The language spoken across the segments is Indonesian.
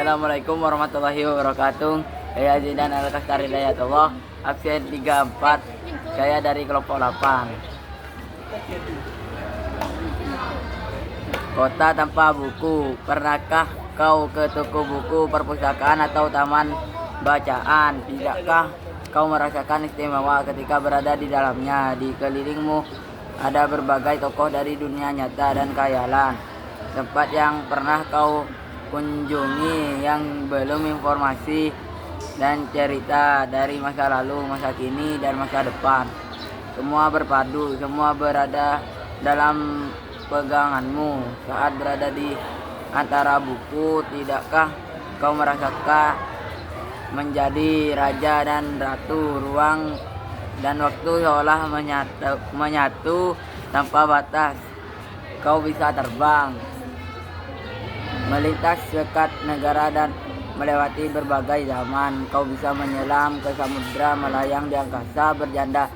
Assalamualaikum warahmatullahi wabarakatuh. Saya Zidan Al-Kastari Dayatullah, absen 34. Saya dari kelompok 8. Kota tanpa buku. Pernahkah kau ke toko buku, perpustakaan atau taman bacaan? Tidakkah kau merasakan istimewa ketika berada di dalamnya? Di kelilingmu ada berbagai tokoh dari dunia nyata dan khayalan. Tempat yang pernah kau kunjungi yang belum informasi dan cerita dari masa lalu, masa kini, dan masa depan. Semua berpadu, semua berada dalam peganganmu. Saat berada di antara buku, tidakkah kau merasakan menjadi raja dan ratu? Ruang dan waktu seolah menyatu tanpa batas. Kau bisa terbang, melintas sekat negara dan melewati berbagai zaman. Kau bisa menyelam ke samudra, melayang di angkasa, berjanda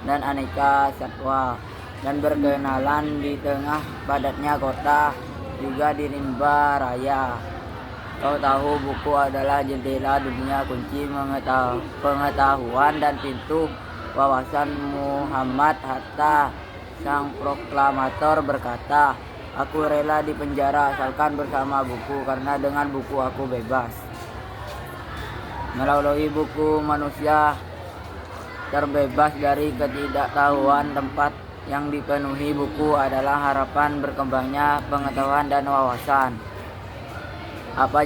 dan aneka satwa, dan berkenalan di tengah padatnya kota, juga di rimba raya. Kau tahu buku adalah jendela dunia, kunci pengetahuan dan pintu wawasan. Muhammad Hatta, sang proklamator, berkata, "Aku rela dipenjara asalkan bersama buku, karena dengan buku aku bebas." Melalui buku, manusia terbebas dari ketidaktahuan. Tempat yang dipenuhi buku adalah harapan berkembangnya pengetahuan dan wawasan. Apa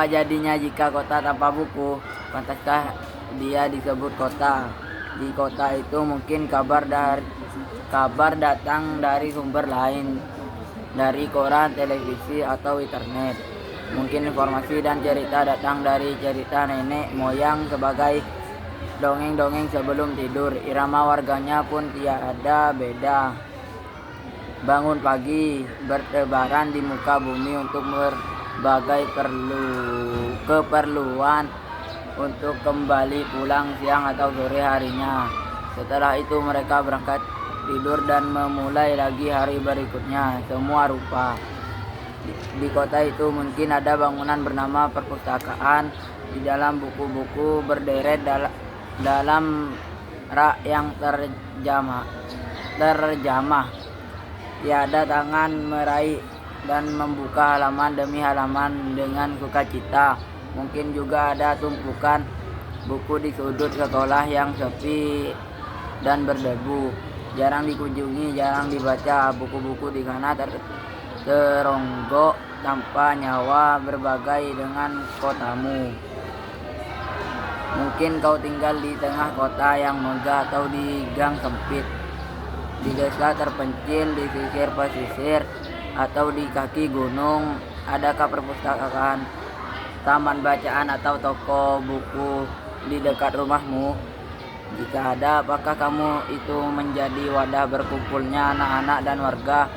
jadinya jika kota tanpa buku? Pantaskah dia disebut kota? Di kota itu mungkin kabar datang dari sumber lain, dari koran, televisi, atau internet. Mungkin informasi dan cerita datang dari cerita nenek moyang sebagai dongeng-dongeng sebelum tidur. Irama warganya pun tiada beda. Bangun pagi, bertebaran di muka bumi untuk berbagai keperluan, untuk kembali pulang siang atau sore harinya. Setelah itu mereka berangkat tidur dan memulai lagi hari berikutnya. Semua rupa. Di kota itu mungkin ada bangunan bernama perpustakaan. Di dalam buku-buku berderet dalam rak yang terjamah. Tiada tangan meraih dan membuka halaman demi halaman dengan sukacita. Mungkin juga ada tumpukan buku di sudut sekolah yang sepi dan berdebu, jarang dikunjungi, jarang dibaca. Buku-buku di sana teronggok tanpa nyawa, berbagai dengan kotamu. Mungkin kau tinggal di tengah kota yang megah atau di gang sempit, di desa terpencil, di sisir pesisir, atau di kaki gunung. Adakah perpustakaan, taman bacaan, atau toko buku di dekat rumahmu? Jika ada, apakah kamu itu menjadi wadah berkumpulnya anak-anak dan warga,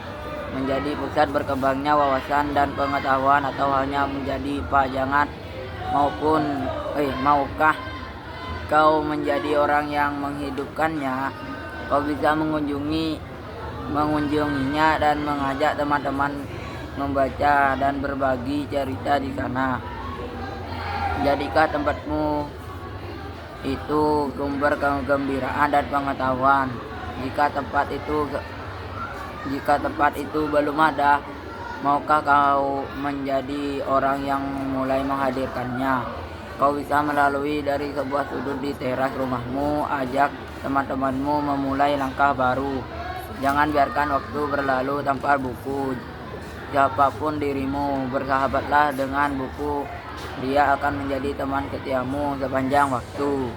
menjadi pusat berkembangnya wawasan dan pengetahuan, atau hanya menjadi pajangan? Maukah kau menjadi orang yang menghidupkannya? Kau bisa mengunjunginya dan mengajak teman-teman membaca dan berbagi cerita di sana. Jadikah tempatmu itu sumber kegembiraan dan pengetahuan? Jika tempat itu belum ada, maukah kau menjadi orang yang mulai menghadirkannya? Kau bisa melalui dari sebuah sudut di teras rumahmu. Ajak teman-temanmu memulai langkah baru. Jangan biarkan waktu berlalu tanpa buku. Siapapun dirimu, bersahabatlah dengan buku. Dia akan menjadi teman setiamu sepanjang waktu.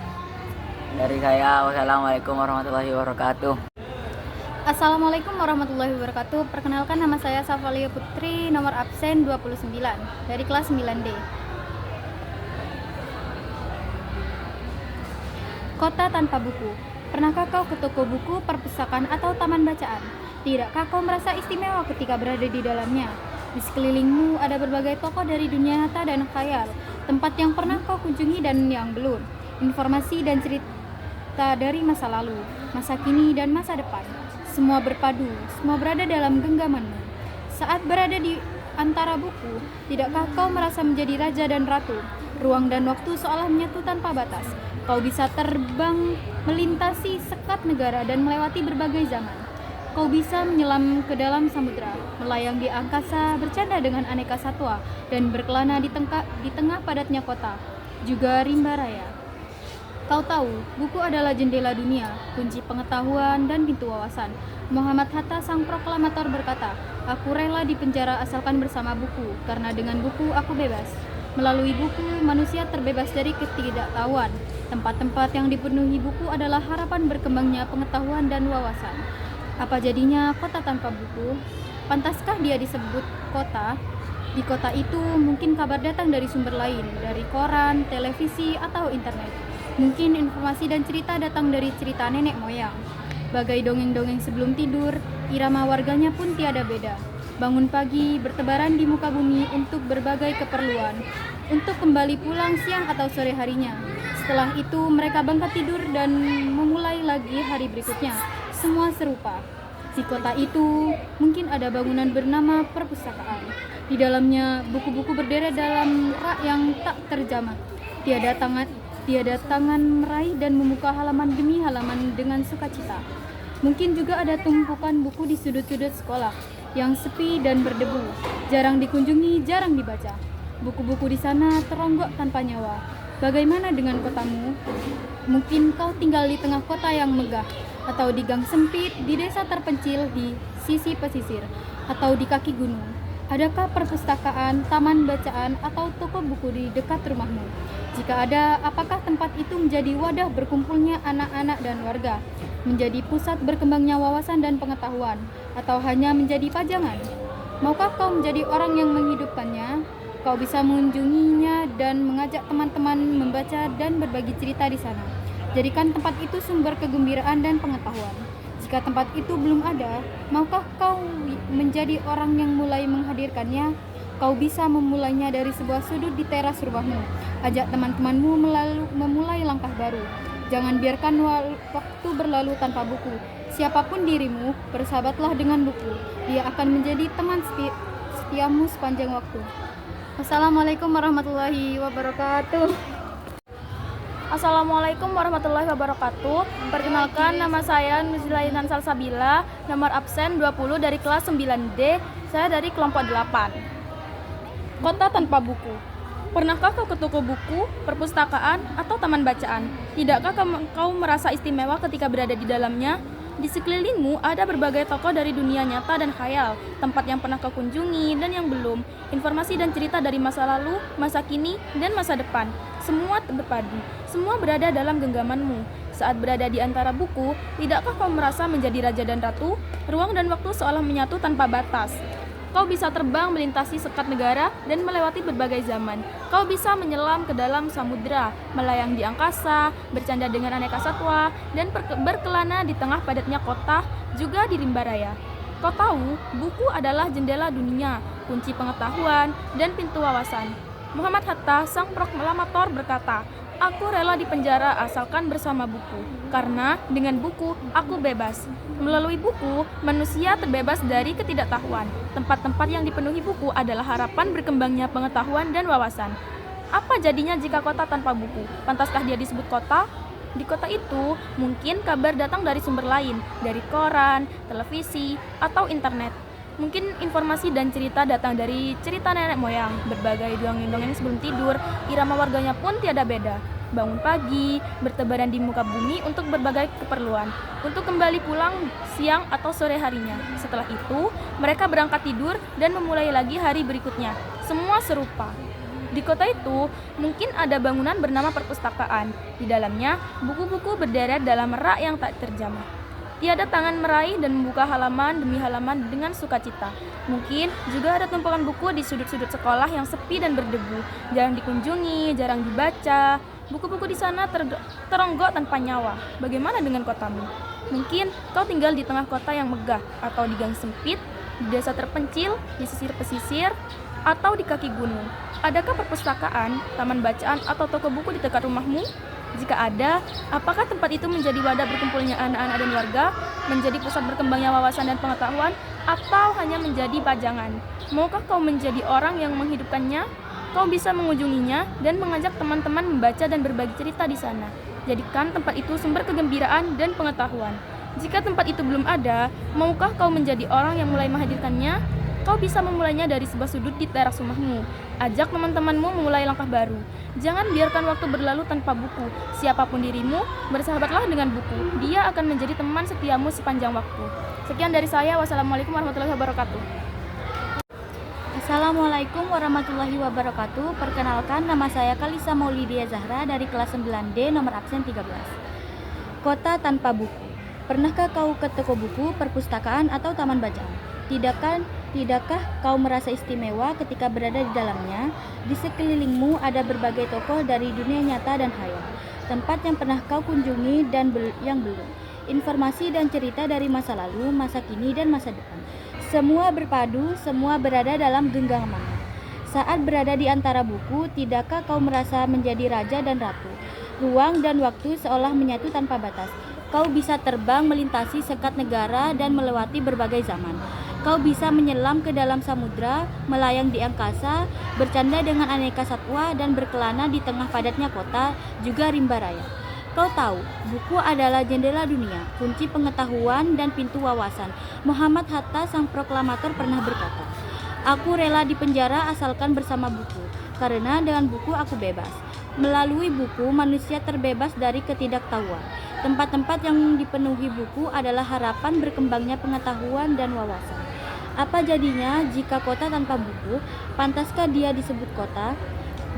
Dari saya, wassalamualaikum warahmatullahi wabarakatuh. Assalamualaikum warahmatullahi wabarakatuh. Perkenalkan, nama saya Safalia Putri, nomor absen 29 dari kelas 9D. Kota tanpa buku. Pernahkah kau ke toko buku, perpustakaan, atau taman bacaan? Tidakkah kau merasa istimewa ketika berada di dalamnya? Di sekelilingmu ada berbagai tokoh dari dunia nyata dan khayal, tempat yang pernah kau kunjungi dan yang belum. Informasi dan cerita dari masa lalu, masa kini, dan masa depan. Semua berpadu, semua berada dalam genggamanmu. Saat berada di antara buku, tidakkah kau merasa menjadi raja dan ratu? Ruang dan waktu seolah menyatu tanpa batas. Kau bisa terbang melintasi sekat negara dan melewati berbagai zaman. Kau bisa menyelam ke dalam samudera, melayang di angkasa, bercanda dengan aneka satwa, dan berkelana di tengah padatnya kota, juga rimba raya. Kau tahu, buku adalah jendela dunia, kunci pengetahuan dan pintu wawasan. Muhammad Hatta sang proklamator berkata, "Aku rela dipenjara asalkan bersama buku, karena dengan buku aku bebas." Melalui buku, manusia terbebas dari ketidaktahuan. Tempat-tempat yang dipenuhi buku adalah harapan berkembangnya pengetahuan dan wawasan. Apa jadinya kota tanpa buku? Pantaskah dia disebut kota? Di kota itu mungkin kabar datang dari sumber lain, dari koran, televisi, atau internet. Mungkin informasi dan cerita datang dari cerita nenek moyang. Bagai dongeng-dongeng sebelum tidur, irama warganya pun tiada beda. Bangun pagi, bertebaran di muka bumi untuk berbagai keperluan, untuk kembali pulang siang atau sore harinya. Setelah itu, mereka bangkit tidur dan memulai lagi hari berikutnya. Semua serupa. Di kota itu, mungkin ada bangunan bernama perpustakaan. Di dalamnya, buku-buku berderet dalam rak yang tak terjamah. Tiada tangan meraih dan membuka halaman demi halaman dengan sukacita. Mungkin juga ada tumpukan buku di sudut-sudut sekolah yang sepi dan berdebu, jarang dikunjungi, jarang dibaca. Buku-buku di sana teronggok tanpa nyawa. Bagaimana dengan kotamu? Mungkin kau tinggal di tengah kota yang megah, atau di gang sempit di desa terpencil di sisi pesisir, atau di kaki gunung. Adakah perpustakaan, taman bacaan, atau toko buku di dekat rumahmu? Jika ada, apakah tempat itu menjadi wadah berkumpulnya anak-anak dan warga? Menjadi pusat berkembangnya wawasan dan pengetahuan? Atau hanya menjadi pajangan? Maukah kau menjadi orang yang menghidupkannya? Kau bisa mengunjunginya dan mengajak teman-teman membaca dan berbagi cerita di sana. Jadikan tempat itu sumber kegembiraan dan pengetahuan. Jika tempat itu belum ada, maukah kau menjadi orang yang mulai menghadirkannya? Kau bisa memulainya dari sebuah sudut di teras rumahmu. Ajak teman-temanmu memulai langkah baru. Jangan biarkan waktu berlalu tanpa buku. Siapapun dirimu, bersahabatlah dengan buku. Dia akan menjadi teman setiamu sepanjang waktu. Wassalamualaikum warahmatullahi wabarakatuh. Assalamualaikum warahmatullahi wabarakatuh. Perkenalkan, nama saya Nuzlainan Salsabila, nomor absen 20 dari kelas 9D. Saya dari kelompok 8. Kota tanpa buku. Pernahkah kau ke toko buku, perpustakaan, atau taman bacaan? Tidakkah kau merasa istimewa ketika berada di dalamnya? Di sekelilingmu ada berbagai tokoh dari dunia nyata dan khayal, tempat yang pernah kau kunjungi dan yang belum, informasi dan cerita dari masa lalu, masa kini, dan masa depan. Semua berpadu, semua berada dalam genggamanmu. Saat berada di antara buku, tidakkah kau merasa menjadi raja dan ratu? Ruang dan waktu seolah menyatu tanpa batas. Kau bisa terbang melintasi sekat negara dan melewati berbagai zaman. Kau bisa menyelam ke dalam samudera, melayang di angkasa, bercanda dengan aneka satwa, dan berkelana di tengah padatnya kota, juga di rimba raya. Kau tahu, buku adalah jendela dunia, kunci pengetahuan, dan pintu wawasan. Muhammad Hatta, sang proklamator berkata, "Aku rela dipenjara asalkan bersama buku, karena dengan buku aku bebas." Melalui buku, manusia terbebas dari ketidaktahuan. Tempat-tempat yang dipenuhi buku adalah harapan berkembangnya pengetahuan dan wawasan. Apa jadinya jika kota tanpa buku? Pantaskah dia disebut kota? Di kota itu, mungkin kabar datang dari sumber lain, dari koran, televisi, atau internet. Mungkin informasi dan cerita datang dari cerita nenek moyang, berbagai dongeng-dongeng sebelum tidur, irama warganya pun tiada beda. Bangun pagi, bertebaran di muka bumi untuk berbagai keperluan, untuk kembali pulang siang atau sore harinya. Setelah itu, mereka berangkat tidur dan memulai lagi hari berikutnya. Semua serupa. Di kota itu, mungkin ada bangunan bernama perpustakaan. Di dalamnya, buku-buku berderet dalam rak yang tak terjamah. Tiada tangan meraih dan membuka halaman demi halaman dengan sukacita. Mungkin juga ada tumpukan buku di sudut-sudut sekolah yang sepi dan berdebu, jarang dikunjungi, jarang dibaca. Buku-buku di sana teronggok tanpa nyawa. Bagaimana dengan kotamu? Mungkin kau tinggal di tengah kota yang megah, atau di gang sempit, di desa terpencil, di sisir pesisir, atau di kaki gunung? Adakah perpustakaan, taman bacaan, atau toko buku di dekat rumahmu? Jika ada, apakah tempat itu menjadi wadah berkumpulnya anak-anak dan warga, menjadi pusat berkembangnya wawasan dan pengetahuan, atau hanya menjadi pajangan? Maukah kau menjadi orang yang menghidupkannya? Kau bisa mengunjunginya dan mengajak teman-teman membaca dan berbagi cerita di sana. Jadikan tempat itu sumber kegembiraan dan pengetahuan. Jika tempat itu belum ada, maukah kau menjadi orang yang mulai menghadirkannya? Kau bisa memulainya dari sebuah sudut di teras rumahmu. Ajak teman-temanmu memulai langkah baru. Jangan biarkan waktu berlalu tanpa buku. Siapapun dirimu, bersahabatlah dengan buku. Dia akan menjadi teman setiamu sepanjang waktu. Sekian dari saya. Wassalamualaikum warahmatullahi wabarakatuh. Assalamualaikum warahmatullahi wabarakatuh. Perkenalkan, nama saya Kalisa Maulidia Zahra dari kelas 9D nomor absen 13. Kota tanpa buku. Pernahkah kau ke toko buku, perpustakaan, atau taman bacaan? Tidakkah kau merasa istimewa ketika berada di dalamnya? Di sekelilingmu ada berbagai tokoh dari dunia nyata dan khayal, tempat yang pernah kau kunjungi dan yang belum. Informasi dan cerita dari masa lalu, masa kini, dan masa depan. Semua berpadu, semua berada dalam genggaman. Saat berada di antara buku, tidakkah kau merasa menjadi raja dan ratu? Ruang dan waktu seolah menyatu tanpa batas. Kau bisa terbang melintasi sekat negara dan melewati berbagai zaman. Kau bisa menyelam ke dalam samudra, melayang di angkasa, bercanda dengan aneka satwa, dan berkelana di tengah padatnya kota, juga rimba raya. Kau tahu, buku adalah jendela dunia, kunci pengetahuan dan pintu wawasan. Muhammad Hatta, sang proklamator, pernah berkata, "Aku rela dipenjara asalkan bersama buku, karena dengan buku aku bebas." Melalui buku, manusia terbebas dari ketidaktahuan. Tempat-tempat yang dipenuhi buku adalah harapan berkembangnya pengetahuan dan wawasan. Apa jadinya jika kota tanpa buku? Pantaskah dia disebut kota?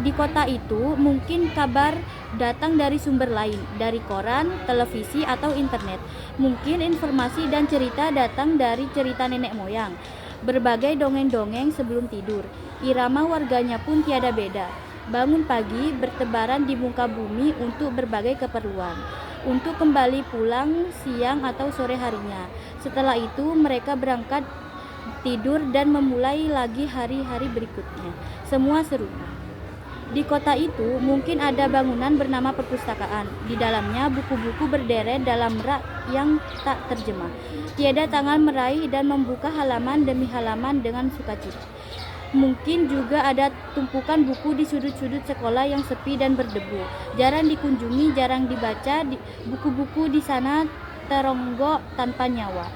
Di kota itu mungkin kabar datang dari sumber lain, dari koran, televisi, atau internet. Mungkin informasi dan cerita datang dari cerita nenek moyang. Berbagai dongeng-dongeng sebelum tidur. Irama warganya pun tiada beda. Bangun pagi, bertebaran di muka bumi untuk berbagai keperluan. Untuk kembali pulang siang atau sore harinya. Setelah itu mereka berangkat tidur dan memulai lagi hari-hari berikutnya. Semua serupa. Di kota itu mungkin ada bangunan bernama perpustakaan. Di dalamnya buku-buku berderet dalam rak yang tak terjemah. Tiada tangan meraih dan membuka halaman demi halaman dengan sukacita. Mungkin juga ada tumpukan buku di sudut-sudut sekolah yang sepi dan berdebu. Jarang dikunjungi, jarang dibaca. Buku-buku di sana teronggok tanpa nyawa.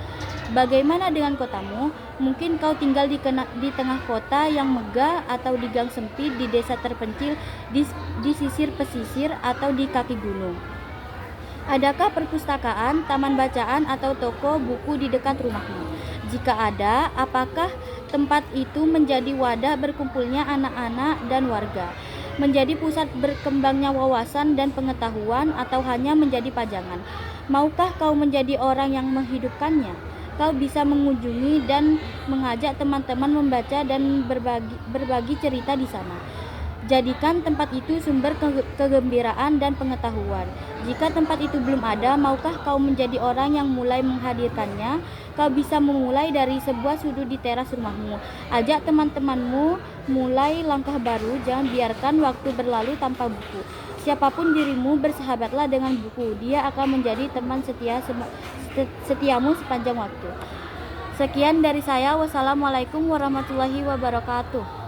Bagaimana dengan kotamu? Mungkin kau tinggal di tengah kota yang megah, atau di gang sempit, di desa terpencil, di sisir pesisir, atau di kaki gunung. Adakah perpustakaan, taman bacaan, atau toko buku di dekat rumahmu? Jika ada, apakah tempat itu menjadi wadah berkumpulnya anak-anak dan warga? Menjadi pusat berkembangnya wawasan dan pengetahuan, atau hanya menjadi pajangan? Maukah kau menjadi orang yang menghidupkannya? Kau bisa mengunjungi dan mengajak teman-teman membaca dan berbagi cerita di sana. Jadikan tempat itu sumber kegembiraan dan pengetahuan. Jika tempat itu belum ada, maukah kau menjadi orang yang mulai menghadirkannya? Kau bisa memulai dari sebuah sudut di teras rumahmu. Ajak teman-temanmu mulai langkah baru. Jangan biarkan waktu berlalu tanpa buku. Siapapun dirimu, bersahabatlah dengan buku. Dia akan menjadi teman setiamu sepanjang waktu. Sekian dari saya. Wassalamualaikum warahmatullahi wabarakatuh.